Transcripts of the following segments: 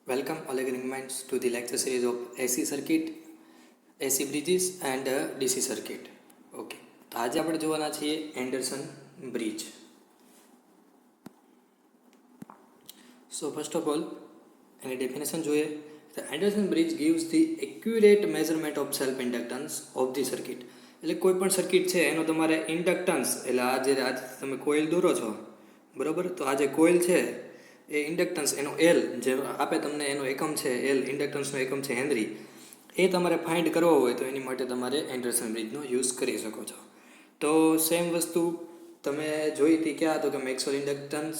Welcome all agreeing minds to the lecture series of AC circuit, AC bridges and DC circuit. Okay, તો આજે આપણે જોવાના છીએ Anderson bridge. So first of all any definition જોઈએ. The Anderson bridge gives the accurate measurement of self inductance of the circuit. એટલે કોઈ પણ circuit છે એનો તમારે ઇન્ડક્ટન્સ, એટલે આ તમે કોઇલ દોરો છો બરોબર, તો આ જે કોઇલ છે એ ઇન્ડક્ટન્સ એનો એલ જે આપે તમને એનો એકમ છે એલ, ઇન્ડક્ટન્સનો એકમ છે હેનરી, એ તમારે ફાઇન્ડ કરવો હોય તો એની માટે તમારે એન્ડરસન બ્રિજનો યુઝ કરી શકો છો. તો સેમ વસ્તુ તમે જોઈ હતી ક્યાં, તો કે મેક્સવેલ ઇન્ડક્ટન્સ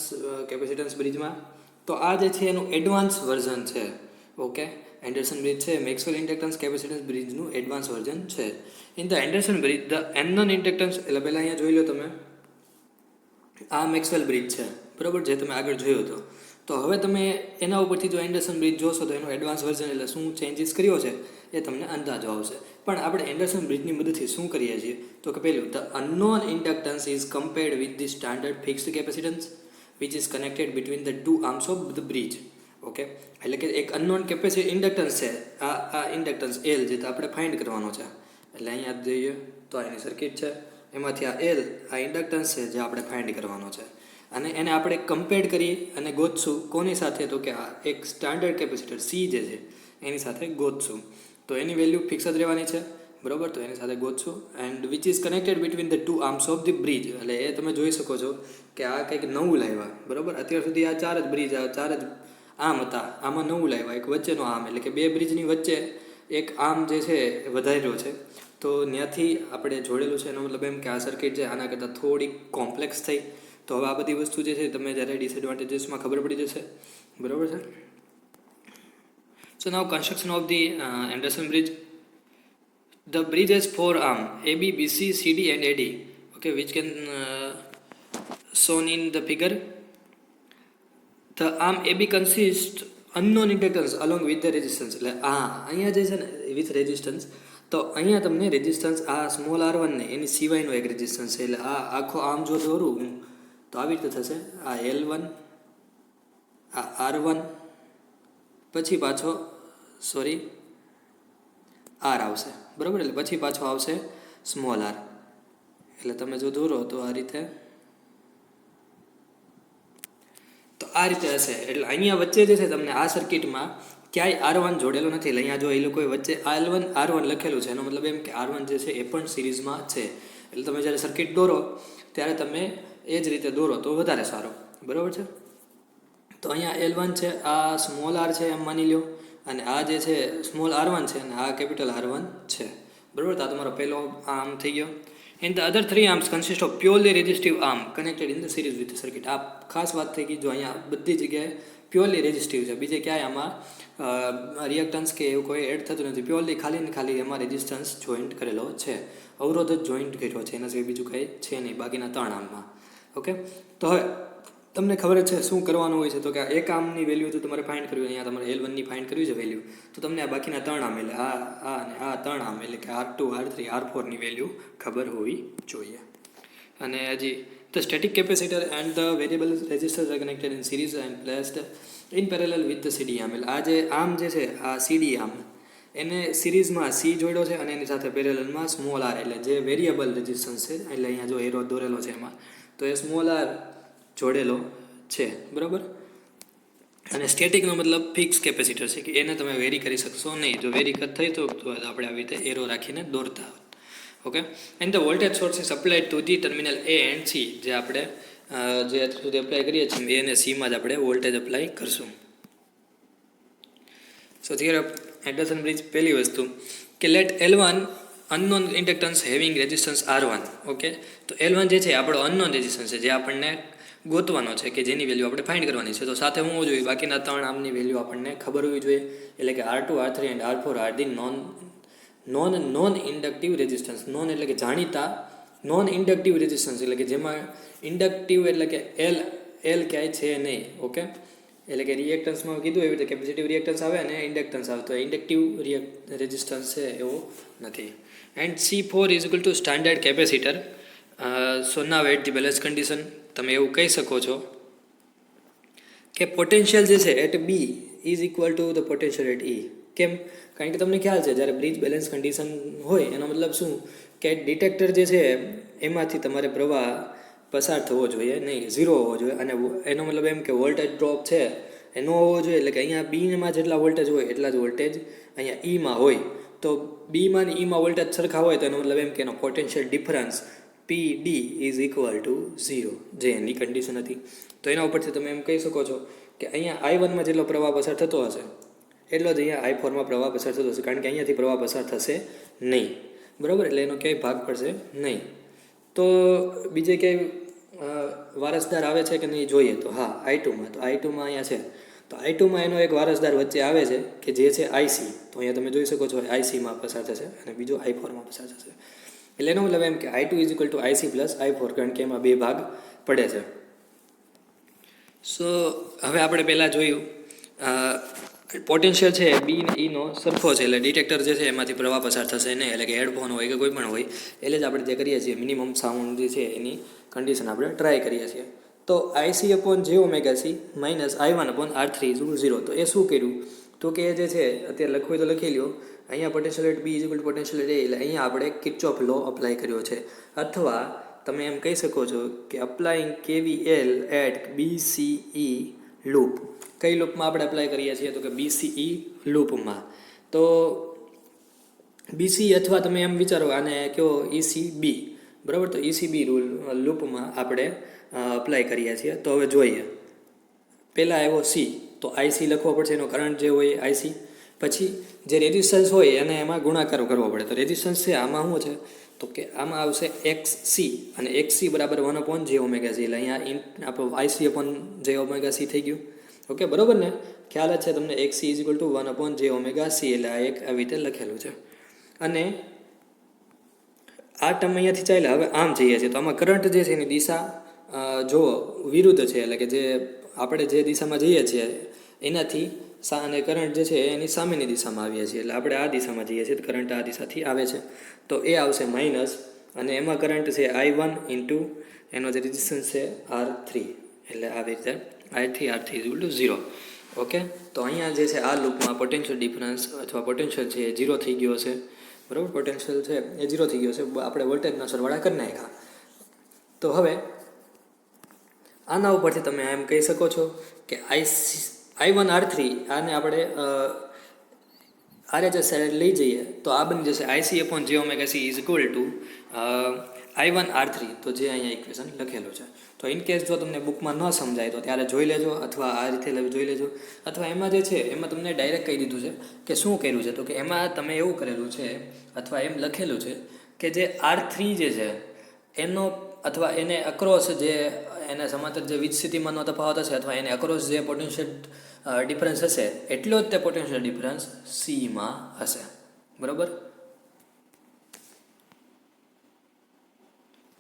કેપેસિટન્સ બ્રિજમાં. તો આ જે છે એનું એડવાન્સ વર્ઝન છે. ઓકે, એન્ડરસન બ્રિજ છે મેક્સવેલ ઇન્ડક્ટન્સ કેપેસિટન્સ બ્રિજનું એડવાન્સ વર્ઝન છે. In the Anderson bridge the unknown inductance, એટલે પહેલાં અહીંયા જોઈ લો તમે, આ મેક્સવેલ બ્રિજ છે બરાબર, જે તમે આગળ જોયો હતો. તો હવે તમે એના ઉપરથી જો એન્ડરસન બ્રિજ જોશો તો એનું એડવાન્સ વર્ઝન એટલે શું ચેન્જીસ કર્યો છે એ તમને અંદાજો આવશે. પણ આપણે એન્ડરસન બ્રિજની મદદથી શું કરીએ છીએ તો કે પહેલું, the unknown inductance is compared with the standard fixed capacitance which is connected between the two arms of the bridge. Okay, એટલે કે એક અનનોન ઇન્ડક્ટન્સ છે, આ ઇન્ડક્ટન્સ એલ જે આપણે ફાઇન્ડ કરવાનો છે. એટલે અહીંયા જોઈએ તો એની સર્કિટ છે, એમાંથી આ એલ આ ઇન્ડક્ટન્સ છે જે આપણે ફાઇન્ડ કરવાનો છે. અને એને આપણે કમ્પેર કરી અને ગોતશું કોની સાથે, તો કે આ એક સ્ટાન્ડર્ડ કેપેસિટર સી જે છે એની સાથે ગોતશું. તો એની વેલ્યુ ફિક્સ જ રહેવાની છે બરાબર, તો એની સાથે ગોતશું. And which is connected between the two arms of the bridge, એટલે એ તમે જોઈ શકો છો કે આ કંઈક નવું લાવ્યા બરાબર. અત્યાર સુધી આ ચાર જ બ્રિજ, આ ચાર જ આમ હતા, આમાં નવું લાવ્યા એક વચ્ચેનો આમ, એટલે કે બે બ્રિજની વચ્ચે એક આમ જે છે એ વધાર્યો છે. તો ત્યાંથી આપણે જોડેલું છે, એનો મતલબ એમ કે આ સર્કિટ છે આના કરતાં થોડીક કોમ્પ્લેક્સ થઈ. તો હવે આ બધી વસ્તુ જે છે તમે જ્યારે ડિસએડવાન્ટેજીસમાં ખબર પડી જશે બરાબર છે. So now construction of the Anderson bridge. The bridge has four arms AB, BC, CD and AD. Okay, which can shown in the figure. The arm AB consists unknown inductance along with the resistance. એટલે અહીંયા જે છે ને with resistance, તો અહીંયા તમને resistance આ small R1 ને એની સિવાયનો એક રેઝિસ્ટન્સ છે. એટલે આ આખો આમ જો દોરું હું તો આવી રીતે થશે. આ L1, આ R1, પછી પાછો R આવશે બરાબર, એટલે પછી પાછો આવશે સ્મોલ r. એટલે તમે જો દોરો તો આ રીતે, તો આ રીતે હશે. એટલે અહીંયા વચ્ચે જે છે તમને આ સર્કિટમાં ક્યાંય R1 જોડેલો નથી. એટલે અહીંયા જો એ લોકોએ વચ્ચે L1 R1 લખેલું છે, એનો મતલબ એમ કે R1 જે છે એ પણ સિરીઝમાં છે. એટલે તમે જ્યારે સર્કિટ દોરો ત્યારે તમે એ જ રીતે દોરો તો વધારે સારો બરાબર છે. તો અહીંયા L1 છે, આ સ્મોલ r છે એમ માની લો, અને આ જે છે સ્મોલ R1 છે અને આ કેપિટલ R1 છે બરાબર. તો આ તમારો પહેલો આર્મ થઈ ગયો. And the other three arms consist of purely resistive arm connected in the series with circuit. આ ખાસ વાત થઈ ગઈ, જો અહીંયા બધી જગ્યાએ પ્યોરલી રેઝિસ્ટિવ છે, બીજે ક્યાંય આમાં રિએક્ટન્સ કે એવું કોઈ એડ થતું નથી. પ્યોરલી ખાલી ને ખાલી એમાં રેઝિસ્ટન્સ જોઈન્ટ કરેલો છે, અવરોધ જ જોઈન્ટ કર્યો છે, એના સિવાય બીજું કંઈ છે નહીં બાકીના ત્રણ આર્મમાં. ઓકે, તો હવે તમને ખબર જ છે શું કરવાનું હોય છે, તો કે એક આર્મની વેલ્યુ જો તમારે ફાઇન્ડ કરવી, અહીંયા તમારે L1ની ફાઇન્ડ કરવી છે વેલ્યુ, તો તમને આ બાકીના ત્રણ આર્મ એટલે આ અને આ ત્રણ આર્મ એટલે કે R2, R3, R4ની વેલ્યુ ખબર હોવી જોઈએ. અને હજી the static capacitor and the variable resistors are connected in series and placed in parallel with the CD arm. એટલે આ જે આર્મ જે છે આ CD આર્મ એને સિરીઝમાં C જોડ્યો છે અને એની સાથે પેરેલલમાં સ્મોલ r, એટલે જે વેરિયેબલ રેઝિસ્ટન્સ છે, એટલે અહીંયા જો એરો દોરેલો છે એમાં, તો એ સ્મોલ r જોડેલો છે બરાબર. અને સ્ટેટિકનો મતલબ ફિક્સ કેપેસિટર છે કે એને તમે વેરી કરી શકશો નહીં. જો વેરી થઈ તો આપણે આવી રીતે એરો રાખીને દોરતા હોત. Okay, and the voltage source is applied to the terminal A and C. જે આપણે જે અત્યાર સુધી અપ્લાય કરીએ છીએ A અને Cમાં જ આપણે વોલ્ટેજ અપ્લાય કરશું. So theory of Anderson bridge, પહેલી વસ્તુ કે let L1 unknown inductance having resistance R1. Okay, તો L1 જે છે આપણો અનનોન રેઝિસ્ટન્સ છે, જે આપણને ગોતવાનો છે કે જેની વેલ્યુ આપણે ફાઇન્ડ કરવાની છે. તો સાથે હું હોવું જોઈએ, બાકીના ત્રણ આર્મની વેલ્યુ આપણને ખબર હોવી જોઈએ. એટલે કે R2, R3 and R4 are the non inductive resistance. Non એટલે કે જાણીતા, નોન ઇન્ડક્ટિવ રેઝિસ્ટન્સ એટલે કે જેમાં ઇન્ડક્ટિવ એટલે કે એલ ક્યાંય છે નહીં. ઓકે, એટલે કે રિએક્ટન્સમાં કીધું એવી રીતે કેપેસિટિવ રિએક્ટન્સ આવે અને ઇન્ડક્ટન્સ આવે, તો ઇન્ડક્ટિવ રેઝિસ્ટન્સ છે એવો નથી. And C4 is equal to standard capacitor. So now at the balance condition તમે એવું કહી શકો છો કે પોટેન્શિયલ જે છે at B is equal to the potential at E. કેમ? કારણ કે તમને ખ્યાલ છે જ્યારે બ્રિજ બેલેન્સ કન્ડિશન હોય એનો મતલબ શું કે ડિટેક્ટર જે છે એમાંથી તમારે પ્રવાહ પસાર થવો જોઈએ નહીં, ઝીરો હોવો જોઈએ. અને એનો મતલબ એમ કે વોલ્ટેજ ડ્રોપ છે એ ન હોવો જોઈએ. એટલે કે અહીંયા બીમાં જેટલા વોલ્ટેજ હોય એટલા જ વોલ્ટેજ અહીંયા ઈમાં હોય. તો બીમાં ને ઈમાં વોલ્ટેજ સરખા હોય તો એનો મતલબ એમ કે એનો potential difference P D is equal two zero, જે એની કન્ડિશન હતી. તો એના ઉપરથી તમે એમ કહી શકો છો કે અહીંયા I1માં જેટલો પ્રવાહ પસાર થતો હશે એટલો જ અહીંયા I4માં પ્રવાહ પસાર થતો હશે, કારણ કે અહીંયાથી પ્રવાહ પસાર થશે નહીં. બરાબર? એટલે એનો ક્યાંય ભાગ પડશે નહીં. તો બીજે ક્યાંય વારસદાર આવે છે કે નહીં જોઈએ તો હા, I2માં. તો I2માં અહીંયા છે. તો I2માં એનો એક વારસદાર વચ્ચે આવે છે કે જે છે IC. તો અહીંયા તમે જોઈ શકો છો ICમાં પસાર થશે અને બીજો I4માં પસાર થશે. એટલે એનો મતલબ એમ કે I2 is equal two IC plus I4, કારણ કે એમાં બે ભાગ પડે છે. સો હવે આપણે પહેલાં જોયું પોટેન્શિયલ છે બી ને ઈનો સરખો છે, એટલે ડિટેક્ટર જે છે એમાંથી પ્રવાહ પસાર થશે નહીં. એટલે કે હેડફોન હોય કે કોઈ પણ હોય એટલે જ આપણે જે કરીએ છીએ મિનિમમ સાઉન્ડ જે છે એની કન્ડિશન આપણે ટ્રાય કરીએ છીએ. તો IC અપોન જે omega C minus I1 upon R3 is 0. તો એ શું કર્યું? તો કે જે છે અત્યારે લખવું હોય તો લખી લ્યો. અહીંયા potential at B is equal to potential at A, એટલે અહીંયા આપણે કિર્ચોફ લો અપ્લાય કર્યો છે. અથવા તમે એમ કહી શકો છો કે applying KVL at BCE loop. કઈ લૂપમાં આપણે અપ્લાય કરીએ છીએ? તો કે BCE લૂપમાં. તો BCE અથવા તમે એમ વિચારો આને કયો ECB, બરાબર? તો ECB લૂપમાં આપણે અપ્લાય કરીએ છીએ. તો હવે જોઈએ, પહેલાં આવ્યો C, તો IC લખવો પડશે, એનો કરંટ જે હોય IC. પછી જે રેઝિસ્ટન્સ હોય એને એમાં ગુણાકાર કરવો પડે. તો રેઝિસ્ટન્સ છે આમાં શું છે? તો કે આમાં આવશે XC, અને XC બરાબર 1 અપોન જે ઓમેગા સી. એટલે અહીંયા આપણું IC અપોન જે ઓમેગા સી થઈ ગયું. ઓકે, બરાબર ને? ખ્યાલ જ છે તમને XC is equal two 1 upon જે ઓમેગા સી. એટલે આ એક આવી રીતે લખેલું છે. અને આ ટર્મ અહીંયાથી ચાલ્યા હવે આમ જઈએ છીએ તો આમાં કરંટ જે છે એની દિશા જો વિરુદ્ધ છે. એટલે કે જે આપણે જે દિશામાં જઈએ છીએ એનાથી અને કરંટ જે છે એની સામેની દિશામાં આવીએ છીએ. એટલે આપણે આ દિશામાં જઈએ છીએ, કરંટ આ દિશાથી આવે છે. તો એ આવશે માઇનસ, અને એમાં કરંટ છે I1 ઇન્ટુ એનો જે રેઝિસ્ટન્સ છે R3. એટલે આવી રીતે I3 R3 is equal two 0. Okay, તો અહીંયા જે છે આ લૂપમાં પોટેન્શિયલ ડિફરન્સ અથવા પોટેન્શિયલ છે એ 0 થઈ ગયો છે. બરાબર? પોટેન્શિયલ છે એ 0 થઈ ગયો છે. આપણે વોલ્ટેજના સરવાળા કરી નાખ્યા. તો હવે આના ઉપરથી તમે એમ કહી શકો છો કે I1 R3 આને આપણે RHS સાઈડ લઈ જઈએ તો આ બની જશે IC અપોન જે omega she is equal two I1 R3. તો જે અહીંયા ઇક્વેશન લખેલું છે. તો ઇન કેસ જો તમને બુકમાં ન સમજાય તો ત્યારે જોઈ લેજો, અથવા આ રીતે જોઈ લેજો, અથવા એમાં જે છે એમાં તમને ડાયરેક્ટ કહી દીધું છે કે શું કર્યું છે. તો કે એમાં તમે એવું કરેલું છે અથવા એમ લખેલું છે કે જે R3 જે છે એનો અથવા એને અક્રોસ જે એને સમાંતર જે વીજ સ્થિતિમાંનો તફાવત હશે અથવા એને અક્રોસ જે પોટેન્શિયલ ડિફરન્સ હશે એટલો જ તે પોટેન્શિયલ ડિફરન્સ સીમાં હશે. બરાબર?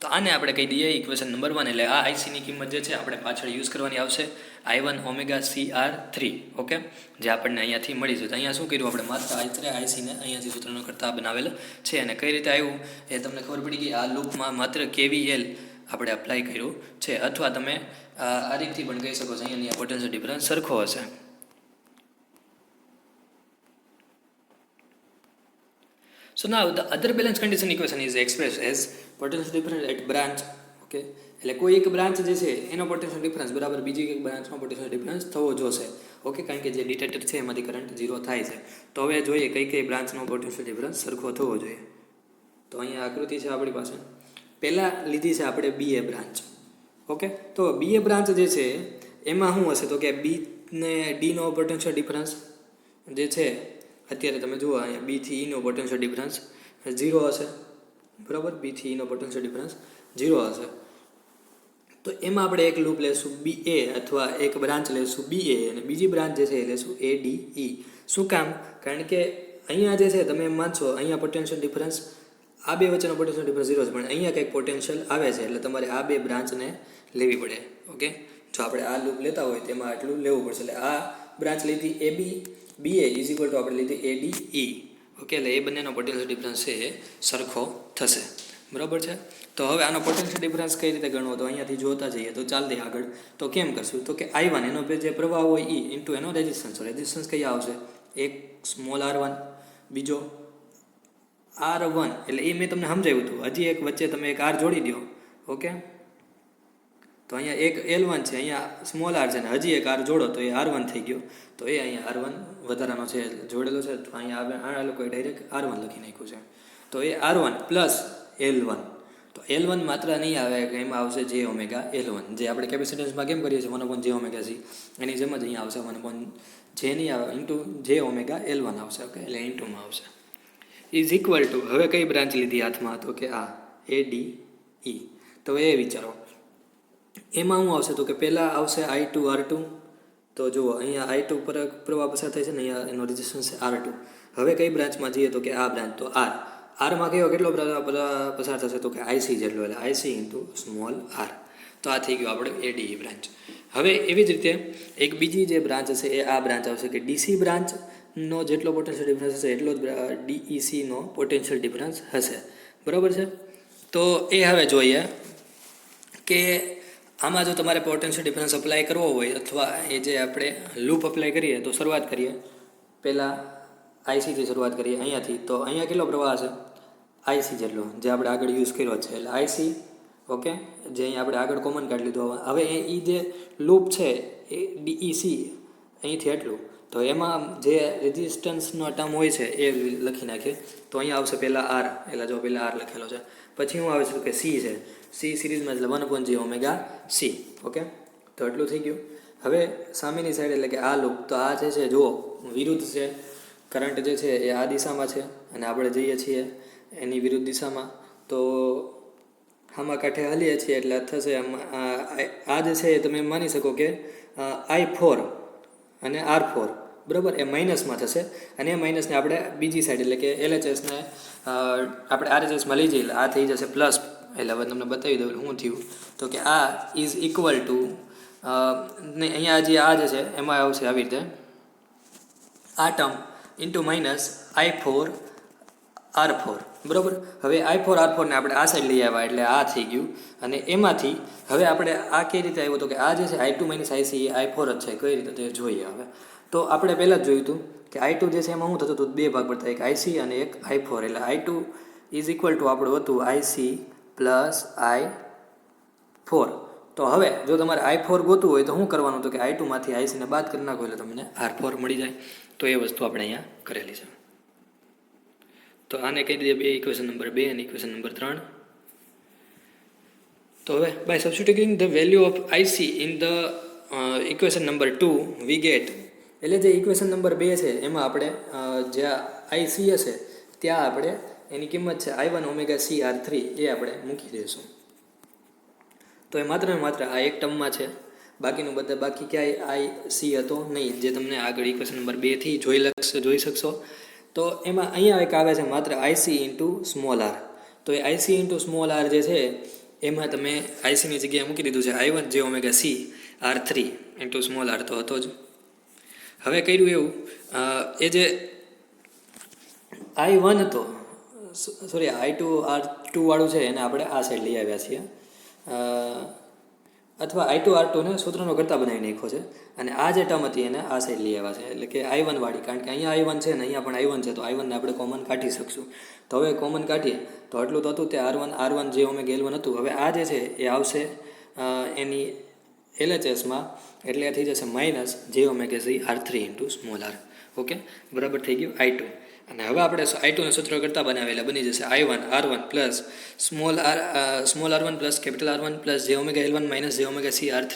તો આને આપણે કહી દઈએ ઇક્વેશન નંબર 1. એટલે આ ICની કિંમત જે છે આપણે પાછળ યુઝ કરવાની આવશે I1 ઓમેગા CR3. ઓકે, જે આપણને અહીંયાથી મળી છે. તો અહીંયા શું કર્યું આપણે? માત્ર ICને અહીંયાથી સૂત્રનો કરતા બનાવેલ છે. અને કઈ રીતે આવ્યું એ તમને ખબર પડી ગઈ. આ લૂપમાં માત્ર KVL આપણે અપ્લાય કર્યું છે. અથવા તમે આ રીતથી પણ કહી શકો છો અહીંયા પોટેન્શિયલ ડિફરન્સ સરખો હશે. So now the other balance condition equation is expressed as potential difference at branch. Okay, એટલે કોઈ એક બ્રાન્ચ જે છે એનો પોટેન્શિયલ ડિફરન્સ બરાબર બીજી એક બ્રાન્ચનો પોટેન્શિયલ ડિફરન્સ થવો જોશે. ઓકે, કારણ કે જે ડિટેક્ટર છે એમાંથી કરંટ 0 થાય છે. તો હવે જોઈએ કઈ કઈ બ્રાન્ચનો પોટેન્શિયલ ડિફરન્સ સરખો થવો જોઈએ. તો અહીંયા આકૃતિ છે આપણી પાસે. પહેલાં લીધી છે આપણે BA બ્રાન્ચ. ઓકે, તો BA બ્રાન્ચ જે છે એમાં શું હશે? તો કે B ને D નો પોટેન્શિયલ ડિફરન્સ જે છે અત્યારે તમે જુઓ અહીંયા B થી E નો પોટેન્શિયલ ડિફરન્સ 0 હશે. બરાબર? B થી E નો પોટેન્શિયલ ડિફરન્સ 0 હશે. તો એમાં આપણે એક લૂપ લેશું BA, અથવા એક બ્રાન્ચ લેશું BA, અને બીજી બ્રાન્ચ જે છે એ લેશું ADE. શું કામ? કારણ કે અહીંયા જે છે તમે એમ માનશો અહીંયા પોટેન્શિયલ ડિફરન્સ આ બે વચ્ચેનો પોટેન્શિયલ ડિફરન્સ 0 છે, પણ અહીંયા કંઈક પોટેન્શિયલ આવે છે એટલે તમારે આ બે બ્રાન્ચને લેવી પડે. ઓકે, જો આપણે આ લૂપ લેતા હોય તેમાં આટલું લેવું પડશે. એટલે આ બ્રાન્ચ લીધી BA ઇઝ ઇક્વલ ટુ આપણે લીધી ADE. ઓકે, એટલે એ બંનેનો પોટેન્શિયલ ડિફરન્સ છે એ સરખો થશે. બરાબર છે. તો હવે આનો પોટેન્શિયલ ડિફરન્સ કઈ રીતે ગણવો, તો અહીંયાથી જોતા જઈએ તો ચાલતી આગળ. તો કેમ કરશું, તો કે I1 એનો જે પ્રવાહ હોય એ ઇન્ટુ એનો રેઝિસ્ટન્સ કઈ આવશે, એક સ્મોલ R1, બીજો R1 એટલે એ મેં તમને સમજાવ્યું હતું. હજી એક વચ્ચે તમે એક R જોડી દો. ઓકે, તો અહીંયા એક L1 છે, અહીંયા સ્મોલ R છે, ને હજી એક R જોડો તો એ R1 થઈ ગયો. તો એ અહીંયા R1 વધારાનો છે જોડેલો છે, તો અહીંયા આ લોકોએ ડાયરેક્ટ R1 લખી નાખ્યું છે. તો એ R1 પ્લસ L1. તો L1 માત્ર નહીં આવે, કે એમાં આવશે J ઓમેગા L1, જે આપણે કેપેસિટન્સમાં કેમ કરીએ છીએ 1/J ઓમેગા C, એની જેમ જ અહીંયા આવશે 1/J નહીં આવે, ઇન્ટુ J ઓમેગા L1 આવશે. ઓકે, એટલે ઇન્ટુમાં આવશે. ઇઝ ઇક્વલ ટુ, હવે કઈ બ્રાન્ચ લીધી હાથમાં, તો કે આ ADE. તો એ વિચારો એમાં શું આવશે, તો કે પહેલાં આવશે I2 R2. તો જુઓ અહીંયા I2 પર પ્રવાહ પસાર થાય છે ને, અહીંયા એનો રેઝિસ્ટન્સ છે R2. હવે કઈ બ્રાન્ચમાં જઈએ, તો કે આ બ્રાન્ચ, તો આરમાં કયો કેટલો પસાર થશે, તો કે IC જેટલો, એટલે IC ઇન્ટુ સ્મોલ R. તો આ થઈ ગયું આપણે ADE બ્રાન્ચ. હવે એવી જ રીતે એક બીજી જે બ્રાન્ચ હશે એ આ બ્રાન્ચ આવશે, કે DC બ્રાન્ચનો જેટલો પોટેન્શિયલ ડિફરન્સ હશે એટલો જ DECનો પોટેન્શિયલ ડિફરન્સ હશે. બરાબર છે. તો એ હવે જોઈએ કે આમાં જો તમારે પોટેન્શિયલ ડિફરન્સ અપ્લાય કરવો હોય, અથવા એ જે આપણે લૂપ અપ્લાય કરીએ, તો શરૂઆત કરીએ પહેલાં ICથી શરૂઆત કરીએ અહીંયાથી. તો અહીંયા કેટલો પ્રવાહ હશે, IC જેટલો, જે આપણે આગળ યુઝ કર્યો છે, એટલે IC. ઓકે, જે અહીંયા આપણે આગળ કોમન કાઢી લીધો. હવે એ જે લૂપ છે એ DEC અહીંથી એટલું, તો એમાં જે રેઝિસ્ટન્સનો ટર્મ હોય છે એ લખી નાખીએ. તો અહીંયા આવશે પહેલાં R, એટલે જો પહેલાં R લખેલો છે, પછી શું આવે છે કે C છે, C સિરીઝમાં એટલે 1/J ઓમેગા C. ઓકે, તો એટલું થઈ ગયું. હવે સામેની સાઈડ એટલે કે આ લૂપ, તો આ જે છે જુઓ વિરુદ્ધ છે, કરંટ જે છે એ આ દિશામાં છે અને આપણે જઈએ છીએ એની વિરુદ્ધ દિશામાં. તો આમાં કાંઠે હલીએ છીએ એટલે થશે આ જે છે એ તમે માની શકો કે I4 અને R4 બરાબર એ માઇનસમાં થશે, અને એ માઇનસને આપણે બીજી સાઈડ એટલે કે LHSને આપણે RHSમાં લઈ જઈએ, આ થઈ જશે પ્લસ. એટલે હવે તમને બતાવી દઉં શું થયું, તો કે આ ઇઝ ઇક્વલ ટુ ને અહીંયા જે આ જે છે એમાં આવશે આવી રીતે આ term into minus I4 R4. બરાબર, હવે I4 R4 ને આપણે આ સાઈડ લઈ આવ્યા એટલે આ થઈ ગયું. અને એમાંથી હવે આપણે આ કઈ રીતે આવ્યું, તો કે આ જે છે I2 માઇનસ IC એ I4 જ છે. કઈ રીતે તે જોઈએ. હવે તો આપણે પહેલાં જ જોયું હતું કે I2 જે છે એમાં શું થતું હતું, બે ભાગ પડતા, એક IC અને એક I4. એટલે I2 ઇઝ ઇક્વલ ટુ આપણું હતું IC પ્લસ I4. તો હવે જો તમારે I4 ગોતવું હોય તો શું કરવાનું, તો કે I2 માંથી IC ને બાદ કરી નાખો એટલે તમને R4 મળી જાય. તો એ વસ્તુ આપણે અહીંયા કરેલી છે. તો આને કહી દઈએ બે ઇક્વેશન નંબર 2 અને ઇક્વેશન નંબર 3. તો હવે by substituting the value of IC in the equation number 2 we get, એટલે જે ઇક્વેશન નંબર 2 છે એમાં આપણે જ્યાં IC હશે ત્યાં આપણે એની કિંમત છે I1 ઓમેગા C R3 એ આપણે મૂકી દઈશું. તો એ માત્ર ને માત્ર આ એક ટર્મમાં છે, બાકીનું બધા બાકી ક્યાંય IC હતો નહીં, જે તમને આગળ ઇક્વેશન નંબર 2 થી જોઈ શકશો. તો એમાં અહીંયા એક આવે છે માત્ર IC ઇન્ટુ સ્મોલ R. તો એ IC ઇન્ટુ સ્મોલ R જે છે એમાં તમે ICની જગ્યાએ મૂકી દીધું છે I1 J omega C R3 into small R. તો હતો જ. હવે કર્યું એવું, એ જે I1 હતો, સોરી I2 R2 વાળું છે એને આપણે આ સાઈડ લઈ આવ્યા છીએ, અથવા I2 R2 ને સૂત્રનો કરતા બનાવી નાખ્યો છે, અને આ જે ટર્મ હતી એને આ સાઈડ લઈ આવ્યા છે, એટલે કે I1 વાળી. કારણ કે અહીંયા I1 છે ને અહીંયા પણ I1 છે, તો I1 ને આપણે કોમન કાઢી શકશું. તો હવે કોમન કાઢીએ તો એટલું તો હતું તે R1 J ઓમેગા L1 હતું. હવે આ જે છે એ આવશે એની LHSમાં, એટલે થઈ જશે minus J omega C R3 into small R. Okay, બરાબર થઈ ગયું I2. અને હવે આપણે I2 ને સૂત્ર કરતા બનાવેલા બની જશે I1 R1 plus small R1 plus capital R1 plus J omega L1 minus J omega C R3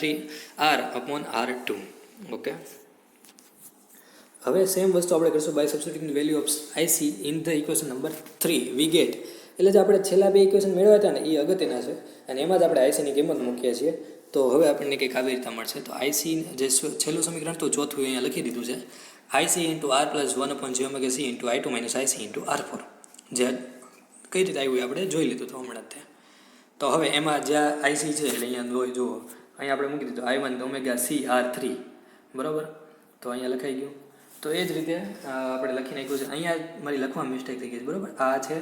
R upon R2. Okay, હવે સેમ વસ્તુ આપણે કરીશું by substituting value of IC in the equation number 3 we get. એટલે જે આપણે છેલ્લા બે equation મેળવ્યા હતા ને એ અગત્યના છે, અને એમાં જ આપણે ICની કિંમત મૂકીએ છીએ. તો હવે આપણને કંઈક આવી રીતે મળશે. તો IC જે છેલ્લું સમીકરણ તો ચોથું અહીંયા લખી દીધું છે IC into R plus 1/J omega C into I2 minus IC into R4. જે કઈ રીતે આવ્યું આપણે જોઈ લીધું તો હમણાં જ. તો હવે એમાં જ્યાં IC છે એટલે અહીંયા જુઓ અહીંયા આપણે મૂકી દીધું I1 ઓમેગા C R3. બરાબર, તો અહીંયા લખાઈ ગયું. તો એ જ રીતે આપણે લખી નાખ્યું છે. અહીંયા મારી લખવામાં મિસ્ટેક થઈ ગઈ છે. બરાબર, આ છે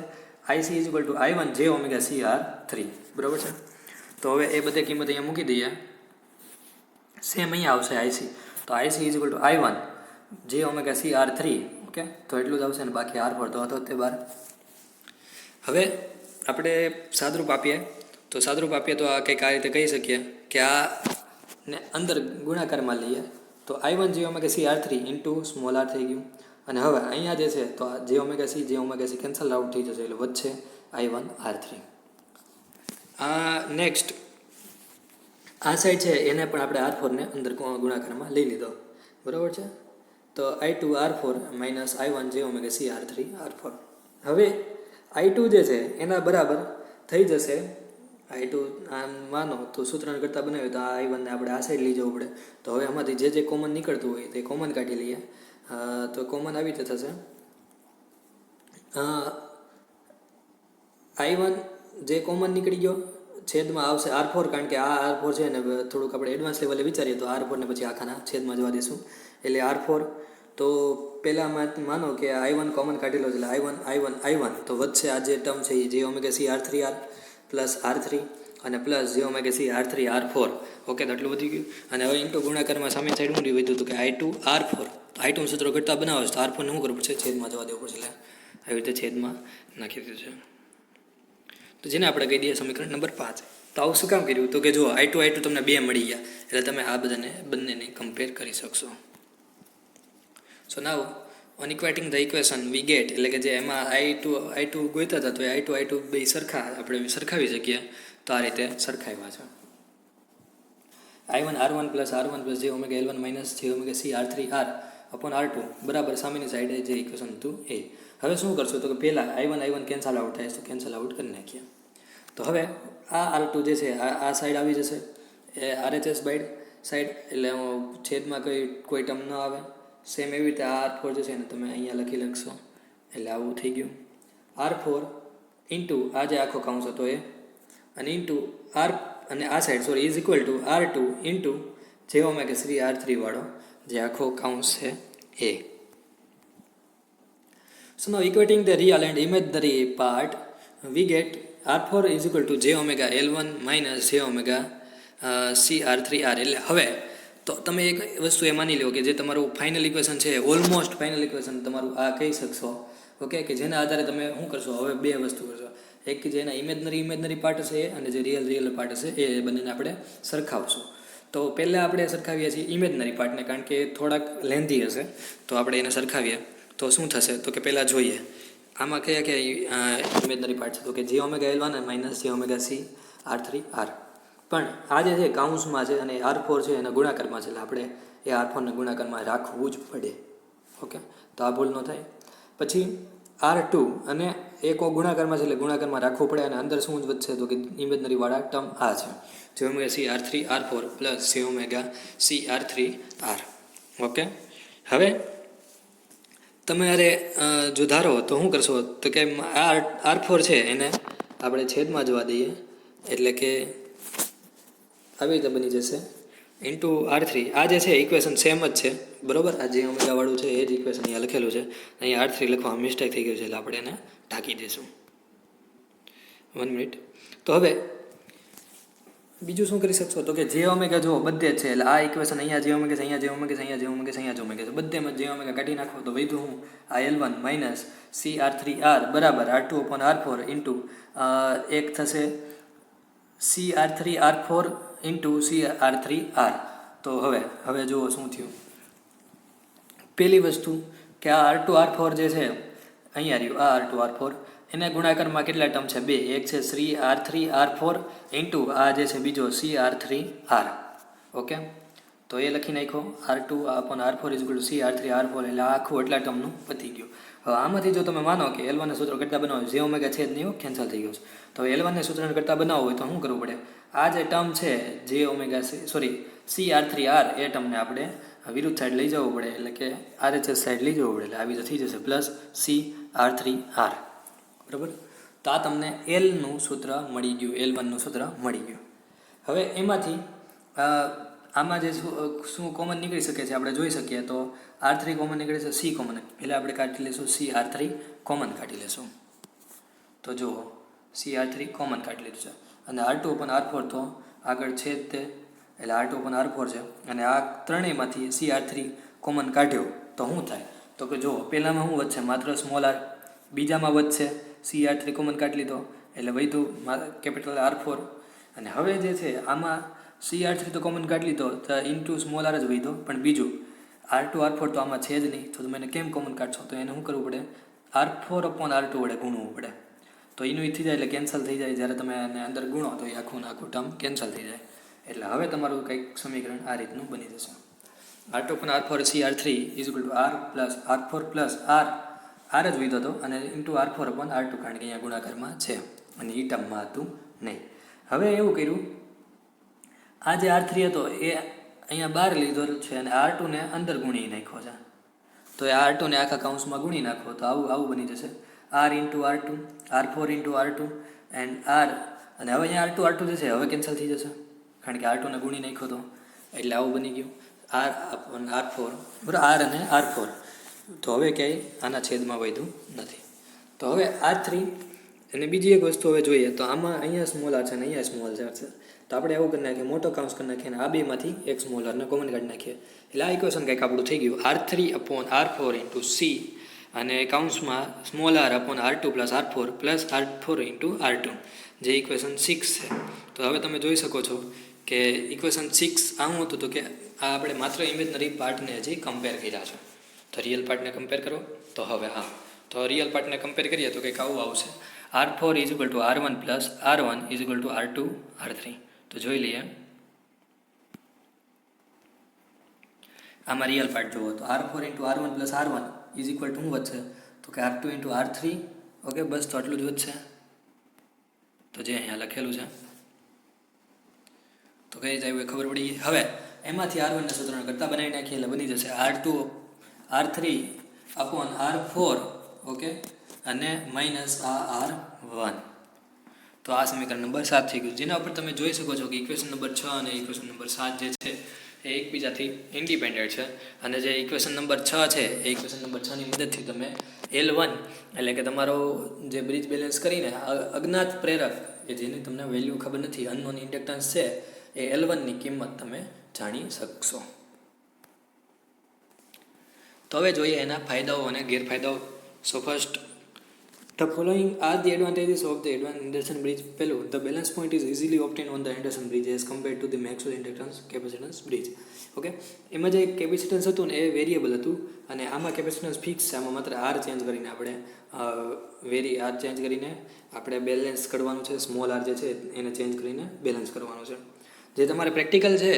IC is equal two I1 જે ઓમેગા CR3, બરાબર છે. તો હવે એ બધી કિંમત અહીંયા મૂકી દઈએ. સેમ અહીંયા આવશે IC, તો IC is equal two I1 જે ઓમેગા CR3, ઓકે. તો એટલું જ આવશે ને બાકી R4 તો હતો તે બાર. હવે આપણે સાદરૂપ આપીએ તો આ કંઈક આ રીતે કહી શકીએ કે આ ને અંદર ગુણાકારમાં લઈએ તો I1 જે omega CR3 into small r થઈ ગયું. અને હવે અહીંયા જે છે તો આ જે ઓમેગા સી કેન્સલ આઉટ થઈ જશે એટલે વચ્ચે I1 R3. આ નેક્સ્ટ આ સાઈડ છે એને પણ આપણે R4 ને અંદર ગુણાકારમાં લઈ લીધો, બરાબર છે. તો I2 R4 માઇનસ I1 જે ઓમેગા CR3 R4. હવે I2 જે છે એના બરાબર થઈ જશે I2 આમ માનો તો સૂત્રને કરતાં બનાવ્યું તો આ I1 ને આપણે આ સાઈડ લઈ જવું પડે. તો હવે આમાંથી જે કોમન નીકળતું હોય તે કોમન કાઢી લઈએ. તો કોમન આવી રીતે થશે I1 જે કોમન નીકળી ગયો છેદમાં આવશે R4, કારણ કે આ R4 છે ને થોડુંક આપણે એડવાન્સ લેવલે વિચારીએ તો R4 ને પછી આખાના છેદમાં જવા દઈશું એટલે R4. તો પહેલાં માનો કે I1 કોમન કાઢેલો છે એટલે I1 તો વચ્ચે આ જે ટર્મ છે એ જે ઓમેગા CR3R પ્લસ R3 અને પ્લસ જે ઓમેગા CR3 R4, ઓકે. તો આટલું વધી ગયું. અને હવે ઇન્ટુ ગુણાકારમાં સામે સાઈડ હું વધ્યું હતું કે I2 R4. I2 નું સૂત્ર ઘટતા બનાવે છે તો R4 ને શું કરવું પડશે, છેદમાં જવા દેવું પડશે. એટલે આવી રીતે છેદમાં નાખી દીધું છે. તો જેને આપણે કહી દઈએ સમીકરણ નંબર 5. તો આવું શું કામ કર્યું તો કે જો I2 તમને 2 મળી ગયા એટલે તમે આ બંનેને કમ્પેર કરી શકશો. So now on equating the equation we get, એટલે કે જે એમાં I2 ગોઈતા હતા તો I2 બે સરખા આપણે સરખાવી શકીએ તો આ રીતે સરખાવ્યા છે. I1 R1 પ્લસ જે ઓમેગા L1 માઇનસ જે omega CR3 R upon R2 બરાબર સામેની સાઈડે જે ઇક્વેશન હતું એ. હવે શું કરશું તો કે પહેલાં I1 કેન્સલ આઉટ થાય તો કેન્સલ આઉટ કરી નાખીએ. તો હવે આ R2 જે છે આ સાઈડ આવી જશે એ RHS સાઈડ એટલે છેદમાં કોઈ ટર્મ ન આવે. સેમ એવી રીતે આ R4 જે છે ને તમે અહીંયા લખશો એટલે આવું થઈ ગયું. R4 ઇન્ટુ આ જે આખો કાઉન્સ હતો એ અને ઇન્ટુ R અને આ side is equal two R2 into જે ઓમેગા CR3 વાળો જે આખો કાઉન્સ છે એ. So now equating the real and imaginary part, we get R4 is equal to j omega L1 minus j omega CR3R. એટલે હવે તો તમે એક વસ્તુ એ માની લો કે જે તમારું ફાઇનલ ઇક્વેશન છે ઓલમોસ્ટ ફાઇનલ ઇક્વેશન તમારું આ કહી શકશો, ઓકે. કે જેના આધારે તમે શું કરશો હવે બે વસ્તુ કરશો, એક કે જેના ઇમેજનરી પાર્ટ હશે અને જે રિયલ પાર્ટ હશે એ બંનેને આપણે સરખાવશું. તો પહેલાં આપણે સરખાવીએ છીએ ઇમેજનરી પાર્ટને કારણ કે થોડાક લેન્ધી હશે તો આપણે એને સરખાવીએ. તો શું થશે તો કે પહેલાં જોઈએ આમાં કયા ઇમેજનરી પાર્ટ છે તો કે જે ઓમેગા L1 માઇનસ જે ઓમેગા CR3R. પણ આ જે છે કાઉન્સમાં છે અને R4 છે એના ગુણાકારમાં છે એટલે આપણે એ R4 ને ગુણાકારમાં રાખવું જ પડે, ઓકે. તો આ ભૂલ ન થાય. પછી R2 અને એક ગુણાકારમાં છે એટલે ગુણાકારમાં રાખવું પડે અને અંદર શું જ વધશે તો કે ઇમેજનરી વાળા ટર્મ આ છે જે ઓમેગા CR3R4 પ્લસ જે ઓમેગા CR3R, ઓકે. હવે તમે જો ધારો તો શું કરશો તો કે આ R4 છે એને આપણે છેદમાં જવા દઈએ એટલે કે આવી રીતે બની જશે ઇન્ટુ R3. આ જે છે ઇક્વેશન સેમ જ છે, બરાબર. આ જે ઓમેગાવાળું છે એ જ ઇક્વેશન અહીંયા લખેલું છે. અહીંયા R3 લખવામાં મિસ્ટેક થઈ ગયું છે એટલે આપણે એને ઢાંકી દઈશું. 1 મિનિટ. તો હવે બીજું શું કરી શકશો તો કે જે ઓમેગા જો બધે જ છે એટલે આ ઇક્વેશન અહીંયા જે ઓમેગા છે બધેમાં જે ઓમેગા કાઢી નાખો તો વધ્યું હું આ L1 માઇનસ CR3R બરાબર R2 upon R4 ઇન્ટુ એક થશે CR3R4 ઇન્ટુ CR3R. તો હવે જુઓ શું થયું. પહેલી વસ્તુ કે આ R2 R4 જે છે અહીંયા રહ્યું આ R2 R4 એના ગુણાકારમાં કેટલા ટર્મ છે 2. એક છે CR3R4 ઇન્ટુ આ જે છે બીજો CR3R, ઓકે. તો એ લખી નાખો R2 upon R4 is equal two CR3R4 એટલે આખું એટલા ટર્મનું પતી ગયું. હવે આમાંથી જો તમે માનો કે L1 સૂત્ર કરતાં બનાવો જે ઓમેગા છે નહીં કેન્સલ થઈ ગયું છે તો L1 ને સૂત્ર કરતાં બનાવવું હોય તો શું કરવું પડે, આ જે ટર્મ છે જે ઓમેગા CR3R એ ટર્મને આપણે વિરુદ્ધ સાઈડ લઈ જવું પડે એટલે કે RHS સાઈડ લઈ જવું પડે એટલે આવી તો થઈ જશે પ્લસ CR3R, બરાબર. તો આ તમને Lનું સૂત્ર મળી ગયું, L1નું સૂત્ર મળી ગયું. હવે એમાંથી આમાં જે શું કોમન નીકળી શકે છે આપણે જોઈ શકીએ તો R3 કોમન નીકળે છે, C કોમન એટલે આપણે કાઢી લઈશું CR3 કોમન કાઢી લઈશું. તો જુઓ CR3 કોમન કાઢી લીધું છે અને R2/R4 તો આગળ છે જ તે, એટલે R2/R4 છે અને આ ત્રણેયમાંથી CR3 કોમન કાઢ્યો તો શું થાય? તો કે જુઓ પહેલામાં શું વધશે? માત્ર સ્મોલ આર. બીજામાં વધશે CR3 કોમન કાઢી લીધો એટલે વધ્યું કેપિટલ R4. અને હવે જે છે આમાં CR3 તો કોમન કાઢી લીધો તો ઇન્ટુ સ્મોલ આર જ વધ્યો, પણ બીજું R2/R4 તો આમાં છે જ નહીં, તો તમે એને કેમ કોમન કાઢશો? તો એને શું કરવું પડે? R4/R2 વડે ગુણવું પડે. તો એનું થઈ જાય એટલે કેન્સલ થઈ જાય. જ્યારે તમે એને અંદર ગુણો તો એ આખું ટર્મ કેન્સલ થઈ જાય. એટલે હવે તમારું કંઈક સમીકરણ આ રીતનું બની જશે. R2/R4 CR3 R plus R4 plus R જ વધ્યો હતો અને ઇન્ટુ R4/R2, કારણ કે અહીંયા ગુણાકારમાં છે અને એ ટર્મમાં હતું નહીં. હવે એવું કર્યું, આ જે R3 હતો એ અહીંયા બહાર લીધો છે અને R2 ને અંદર ગુણી નાખ્યો છે. તો એ R2 ને આખા કૌંસમાં ગુણી નાખો તો આવું બની જશે R into R2, R4 into R2 and R. અને હવે અહીંયા R2 જે છે હવે કેન્સલ થઈ જશે, કારણ કે R2 ને ગુણી નાખ્યો તો, એટલે આવું બની ગયું R/R4 બરાબર, R અને R4. તો હવે ક્યાંય આના છેદમાં વધ્યું નથી. તો હવે R3 અને બીજી એક વસ્તુ હવે જોઈએ તો આમાં અહીંયા સ્મોલ આર છે અને અહીંયા સ્મોલ આર છે. તો આપણે આવું કરી નાખીએ, મોટો કૌંસ કરી નાખીએ અને આ બેમાંથી એક સ્મોલ આરને કોમન કાઢી નાખીએ એટલે આ ઇક્વેશન કંઈક આપણું થઈ ગયું R3/R4 ઇન્ટુ C અને કૌંસમાં small R/R2 plus R4 plus R4 into R2, જે ઇક્વેશન 6 છે. તો હવે તમે જોઈ શકો છો કે ઇક્વેશન 6 આવું હતું તો કે આ આપણે માત્ર ઇમેજનરી પાર્ટને હજી કમ્પેર કર્યા છે. તો રિયલ પાર્ટને કમ્પેર કરો તો હવે તો રિયલ પાર્ટને કમ્પેર કરીએ તો કંઈક આવું આવશે R4 R1 plus R1 R2 R3. તો જોઈ લઈએ, આમાં રિયલ પાર્ટ જુઓ તો R4 R1 પ્લસ R1 શું વધશે? તો કે R2 R3. ઓકે, બસ તો આટલું જ વધશે. તો જે અહીંયા લખેલું છે તો કઈ જાય ખબર પડી. હવે એમાંથી R1 ને સૂત્રને કરતા બનાવી નાખીએ એટલે બની જશે R2/R3/R4. ઓકે, અને માઇનસ R1. તો આ સમીકરણ નંબર 7 થઈ ગયું, જેના ઉપર તમે જોઈ શકો છો કે ઇક્વેશન નંબર 6 અને ઇક્વેશન નંબર 7 જે છે એ એકબીજાથી ઇન્ડિપેન્ડન્ટ છે. અને જે ઇક્વેશન નંબર 6 છે એ ઇક્વેશન નંબર 6 ની મદદથી તમે L1 એટલે કે તમારો જે બ્રિજ બેલેન્સ કરીને અજ્ઞાત પ્રેરક કે જેની તમને વેલ્યુ ખબર નથી, અનનોન ઇન્ડક્ટન્સ છે, એ L1 ની કિંમત તમે જાણી શકશો. તો હવે જોઈએ એના ફાયદાઓ અને ગેરફાયદાઓ. So first, the following are the advantages of the Anderson bridge. પહેલું, the balance point is easily obtained on the Anderson bridge as compared to the Maxwell inductance capacitance bridge. Okay, એમાં જે કેપેસિટન્સ હતું ને એ variable હતું અને આમાં capacitance fix છે. આમાં માત્ર R ચેન્જ કરીને આપણે R ચેન્જ કરીને આપણે બેલેન્સ કરવાનું છે. સ્મોલ R જે છે એને ચેન્જ કરીને બેલેન્સ કરવાનું છે. જે તમારે પ્રેક્ટિકલ છે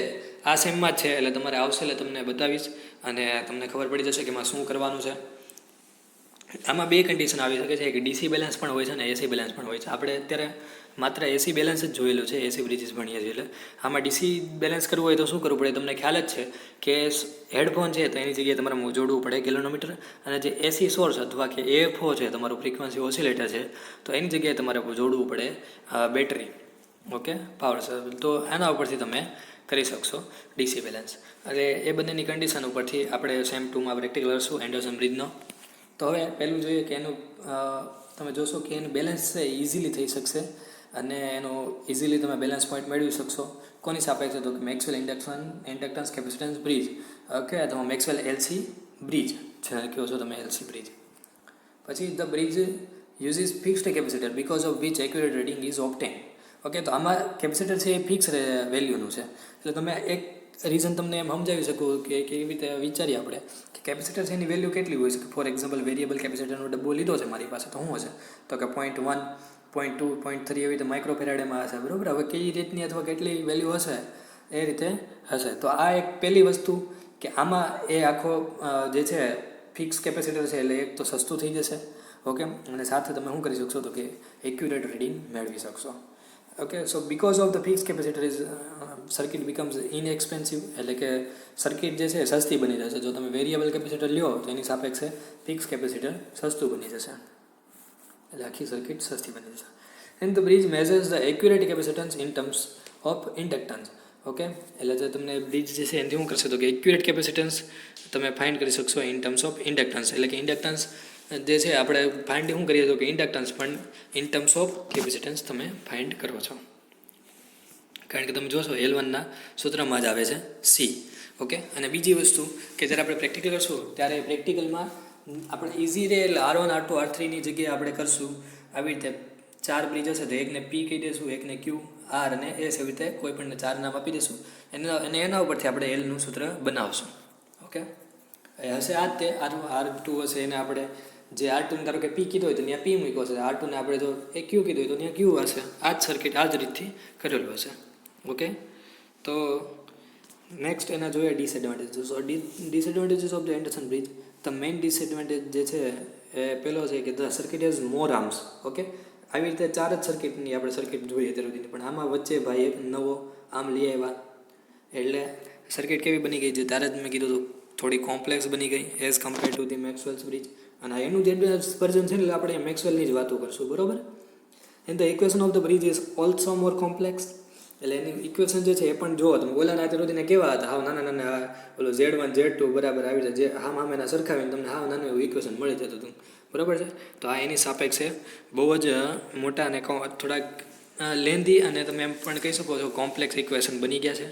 આ સેમમાં જ છે, એટલે તમારે આવશે એટલે તમને બતાવીશ અને તમને ખબર પડી જશે કે એમાં શું કરવાનું છે. આમાં બે કન્ડિશન આવી શકે છે, કે DC બેલેન્સ પણ હોય છે અને AC બેલેન્સ પણ હોય છે. આપણે અત્યારે માત્ર AC બેલેન્સ જ જોયેલું છે, AC બ્રિજીસ ભણીએ છીએ. એટલે આમાં DC બેલેન્સ કરવું હોય તો શું કરવું પડે? તમને ખ્યાલ જ છે કે હેડફોન છે તો એની જગ્યાએ તમારે જોડવું પડે ગેલોનોમીટર, અને જે AC સોર્સ અથવા કે AFO છે તમારું ફ્રીક્વન્સી ઓસિલેટર છે તો એની જગ્યાએ તમારે જોડવું પડે બેટરી. Okay, power. તો એના ઉપરથી તમે કરી શકશો DC બેલેન્સ. એટલે એ બંનેની કન્ડિશન ઉપરથી આપણે સેમ 2માં પ્રેક્ટિકલ કરશું એન્ડરસન બ્રિજનો. તો હવે પહેલું જોઈએ કે એનું તમે જોશો કે એનું બેલેન્સ છે ઇઝીલી થઈ શકશે અને એનો ઇઝીલી તમે બેલેન્સ પોઈન્ટ મેળવી શકશો. કોની સાપેક્ષે? તો Maxwell inductance capacitance bridge. Okay, તો મેક્સવેલ LC બ્રિજ છે, કહો છો તમે LC બ્રિજ. પછી the bridge uses fixed capacitor because of which accurate reading is obtain. Okay, તો આમાં કેપેસિટર છે એ ફિક્સ વેલ્યુનું છે. એટલે તમે એક રીઝન તમને એમ સમજાવી શકું કે કેવી રીતે વિચારીએ આપણે કે કેપેસિટર છે એની વેલ્યુ કેટલી હોય છે. ફોર એક્ઝામ્પલ, વેરિયેબલ કેપેસિટરનો ડબ્બો લીધો છે મારી પાસે, તો શું હશે? તો કે 0.1, 0.2, 0.3 એવી રીતે માઇક્રોફેરાડેમાં હશે. બરાબર, હવે કઈ રીતની અથવા કેટલી વેલ્યુ હશે એ રીતે હશે. તો આ એક પહેલી વસ્તુ કે આમાં એ આખો જે છે ફિક્સ કેપેસિટર છે એટલે એક તો સસ્તું થઈ જશે. ઓકે, અને સાથે તમે શું કરી શકશો? તો કે એક્યુરેટ રીડિંગ મેળવી શકશો. Okay, so because of the fix capacitor is circuit becomes inexpensive. એટલે કે સર્કિટ જે છે સસ્તી બની જશે. જો તમે વેરિયેબલ કેપેસિટર લ્યો તો એની સાપેક્ષે ફિક્સ કેપેસિટર સસ્તું બની જશે, એટલે આખી સર્કિટ સસ્તી બની જશે. And the bridge measures the accurate capacitance in terms of inductance. Okay, એટલે જે તમને બ્રિજ જે છે એનાથી શું કરશે? તો કે એક્યુરેટ કેપેસિટન્સ તમે ફાઇન્ડ કરી શકશો ઇન ટર્મ્સ ઓફ ઇન્ડક્ટન્સ. એટલે કે ઇન્ડક્ટન્સ જે છે આપણે ફાઇન્ડ શું કરીએ તો કે ઇન્ડક્ટન્સ પણ ઇન ટર્મ્સ ઓફ કેપેસિટન્સ તમે ફાઇન્ડ કરો છો, કારણ કે તમે જોશો L1ના સૂત્રમાં જ આવે છે સી. ઓકે, અને બીજી વસ્તુ કે જ્યારે આપણે પ્રેક્ટિકલ કરશું ત્યારે પ્રેક્ટિકલમાં આપણે ઇઝી રહે એટલે R1 R2 R3ની જગ્યાએ આપણે કરશું આવી રીતે 4 બ્રિજ હશે તો એકને P કહી દઈશું, એકને Q, R અને S, એવી રીતે કોઈ પણ 4 નામ આપી દઈશું અને એના ઉપરથી આપણે Lનું સૂત્ર બનાવશું. ઓકે, એ હશે આ જ તે R2 હશે એને આપણે જે R2 ધારો કે P કીધો હોય તો ત્યાં P મૂક્યો હશે, R2 ને આપણે જો એ Q કીધું હોય તો ત્યાં Q હશે. આ જ સર્કિટ આ જ રીતથી કરેલું હશે. ઓકે, તો નેક્સ્ટ એના જોઈએ disadvantages. So disadvantages of the Anderson bridge. The main disadvantage જે છે એ પહેલો છે કે the circuit has more arms. Okay, આવી રીતે 4 જ સર્કિટની આપણે સર્કિટ જોઈએ અત્યાર સુધીની, પણ આમાં વચ્ચે ભાઈ એક નવો આમ લઈ આવ્યા એટલે સર્કિટ કેવી બની ગઈ છે ત્યારે જ મેં કીધું હતું થોડી કોમ્પ્લેક્સ બની ગઈ as compare to the Maxwell's bridge. અને એનું જે વર્ઝન છે એટલે આપણે મેક્સવેલની જ વાતો કરશું, બરોબર. And the equation of the bridge is also more complex. એટલે એની ઇક્વેશન જે છે એ પણ જોવો તમે ઓલાના અત્યાર સુધીને કેવા હતા, હાવ નાના નાના ઓલો Z1 Z2 બરાબર આવી જાય, જે હામ એના સરખાવીને તમને હાવ નાનું એવું ઇક્વેશન મળી જતું હતું, બરાબર છે. તો આ એની સાપેક્ષે બહુ જ મોટા અને થોડાક લેન્ધી અને તમે એમ પણ કહી શકો છો કોમ્પ્લેક્સ ઇક્વેશન બની ગયા છે.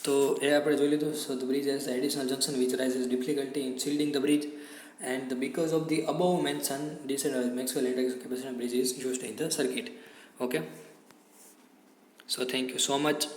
તો એ આપણે જોઈ લીધું. So the bridge has additional junction which rises difficulty in shielding the bridge and because of the above mentioned disadvantage Maxwell integration capacitor bridge is used in the circuit. Okay, so thank you so much.